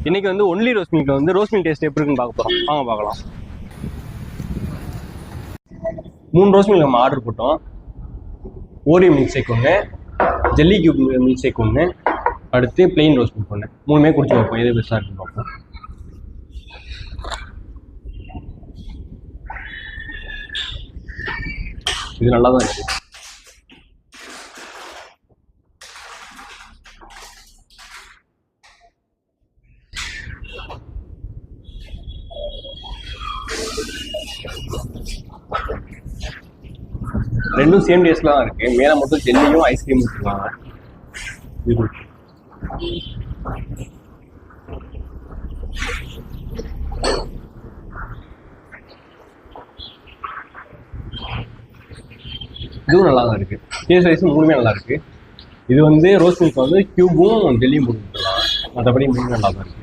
இன்னைக்கு வந்து only rose மில்க்ல வந்து ரோஸ் மில்க் டேஸ்ட் எப்படி இருக்குன்னு பார்க்க போறோம். வாங்க பார்க்கலாம். 3 ரோஸ் மில்க் நம்ம ஆர்டர் போட்டோம். ஓரியோ மில்க் ஷேக் ஒன்று, ஜெல்லி கியூப் மில்க் ஷேக் ஒன்று, அடுத்து பிளெயின் ரோஸ் மில்க் ஒன்று. மூணுமே குடிச்சு பார்ப்போம் எது பெஸ்ட்டாக இருக்குன்னு பார்ப்போம். இது நல்லா தான் இருக்கு. ரெண்டும் சேம் டேஸ்ல தான் இருக்கு. மேல மட்டும் ஜெல்லியும் ஐஸ்கிரீம் வச்சுருக்காங்க. இதுவும் நல்லா தான் இருக்கு. டேஸ்ட் வைஸ் மூணுமே நல்லா இருக்கு. இது வந்து ரோஸ் மில்க் வந்து கியூபும் ஜெல்லியும் போட்டு கொடுத்துருக்காங்க. மற்றபடி மூணுமே நல்லா தான் இருக்கு.